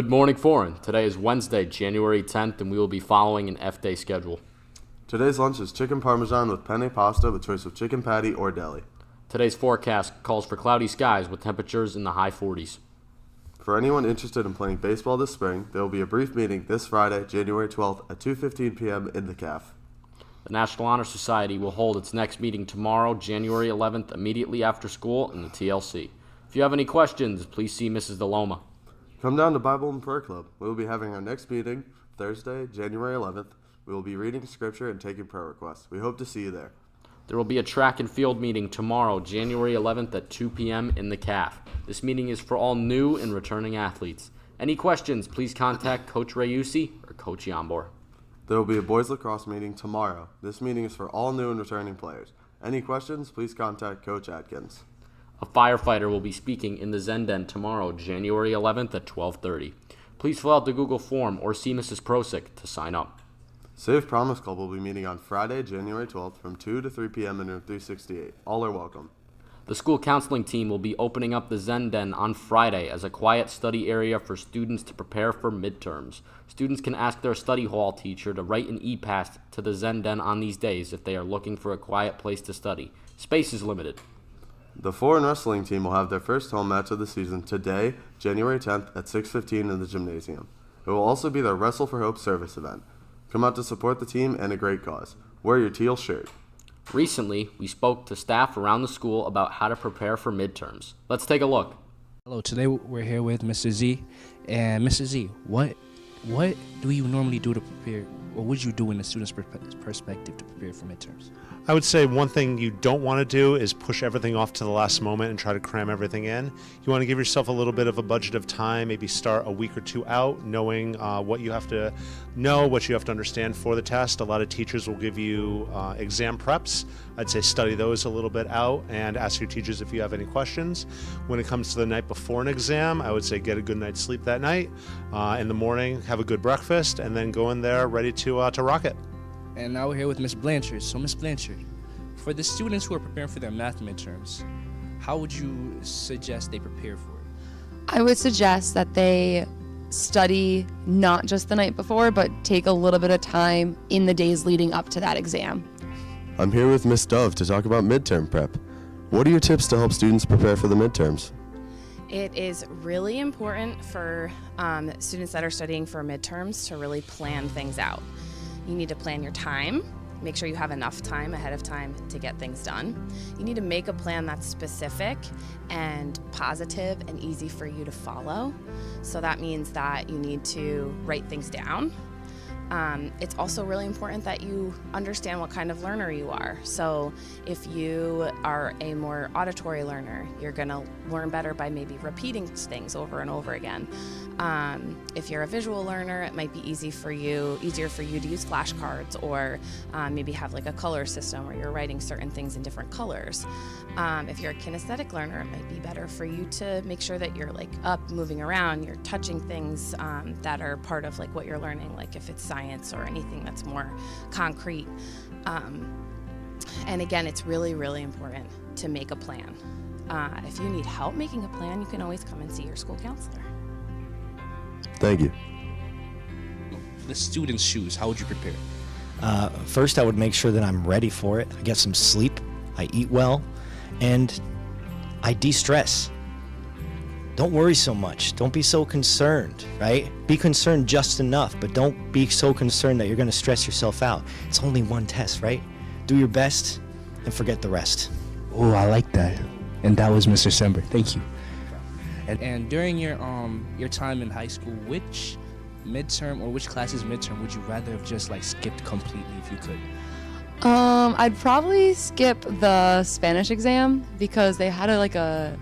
Good morning, Foran. Today is Wednesday, January 10th, and we will be following an F-Day schedule. Today's lunch is chicken parmesan with penne pasta with choice of chicken patty or deli. Today's forecast calls for cloudy skies with temperatures in the high 40s. For anyone interested in playing baseball this spring, there will be a brief meeting this Friday, January 12th at 2:15 p.m. in the CAF. The National Honor Society will hold its next meeting tomorrow, January 11th, immediately after school in the TLC. If you have any questions, please see Mrs. DeLoma. Come down to Bible and Prayer Club. We will be having our next meeting Thursday, January 11th. We will be reading scripture and taking prayer requests. We hope to see you there. There will be a track and field meeting tomorrow, January 11th at 2 p.m. in the CAF. This meeting is for all new and returning athletes. Any questions, please contact Coach Rayusi or Coach Yambor. There will be a boys lacrosse meeting tomorrow. This meeting is for all new and returning players. Any questions, please contact Coach Atkins. A firefighter will be speaking in the Zen Den tomorrow, January 11th at 12:30. Please fill out the Google form or see Mrs. Prosick to sign up. Save Promise Club will be meeting on Friday, January 12th from 2 to 3 p.m. in room 368. All are welcome. The school counseling team will be opening up the Zen Den on Friday as a quiet study area for students to prepare for midterms. Students can ask their study hall teacher to write an e-pass to the Zen Den on these days if they are looking for a quiet place to study. Space is limited. The Foran wrestling team will have their first home match of the season today, January 10th at 6:15 in the gymnasium. It will also be their Wrestle for Hope service event. Come out to support the team and a great cause. Wear your teal shirt. Recently, we spoke to staff around the school about how to prepare for midterms. Let's take a look. Hello, today we're here with Mr. Z. And Mr. Z, what do you normally do to prepare, or what would you do in a student's perspective to prepare for midterms? I would say one thing you don't want to do is push everything off to the last moment and try to cram everything in. You want to give yourself a little bit of a budget of time, maybe start a week or two out, knowing what you have to know, what you have to understand for the test. A lot of teachers will give you exam preps. I'd say study those a little bit out and ask your teachers if you have any questions. When it comes to the night before an exam, I would say get a good night's sleep that night. In the morning, have a good breakfast, and then go in there ready to rock it. And now we're here with Ms. Blanchard. So Ms. Blanchard, for the students who are preparing for their math midterms, how would you suggest they prepare for it? I would suggest that they study not just the night before, but take a little bit of time in the days leading up to that exam. I'm here with Miss Dove to talk about midterm prep. What are your tips to help students prepare for the midterms? It is really important for students that are studying for midterms to really plan things out. You need to plan your time, make sure you have enough time ahead of time to get things done. You need to make a plan that's specific and positive and easy for you to follow. So that means that you need to write things down. It's also really important that you understand what kind of learner you are. So if you are a more auditory learner, you're going to learn better by maybe repeating things over and over again. If you're a visual learner, it might be easier for you to use flashcards or maybe have like a color system where you're writing certain things in different colors. If you're a kinesthetic learner, it might be better for you to make sure that you're like up, moving around, you're touching things that are part of like what you're learning, like if it's science or anything that's more concrete. And again, it's really, really important to make a plan. If you need help making a plan, you can always come and see your school counselor. Thank you. The student's shoes, how would you prepare? First, I would make sure that I'm ready for it. I get some sleep, I eat well, and I de-stress. Don't worry so much. Don't be so concerned, right? Be concerned just enough, but don't be so concerned that you're going to stress yourself out. It's only one test, right? Do your best and forget the rest. Oh, I like that. And that was Mr. Sember. Thank you. And during your time in high school, which midterm or which class's midterm would you rather have just like skipped completely if you could? I'd probably skip the Spanish exam because they had a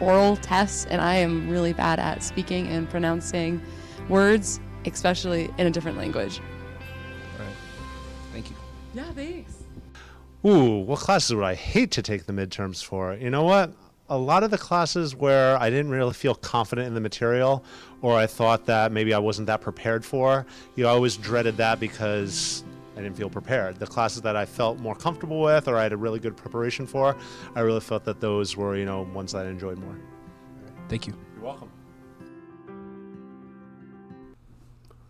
oral test, and I am really bad at speaking and pronouncing words, especially in a different language. All right. Thank you. Yeah, thanks. Ooh, what classes would I hate to take the midterms for? You know what? A lot of the classes where I didn't really feel confident in the material, or I thought that maybe I wasn't that prepared for, I always dreaded that because I didn't feel prepared. The classes that I felt more comfortable with or I had a really good preparation for, I really felt that those were, ones that I enjoyed more. Thank you. You're welcome.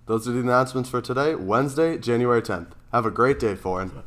Those are the announcements for today, Wednesday, January 10th. Have a great day, Foran.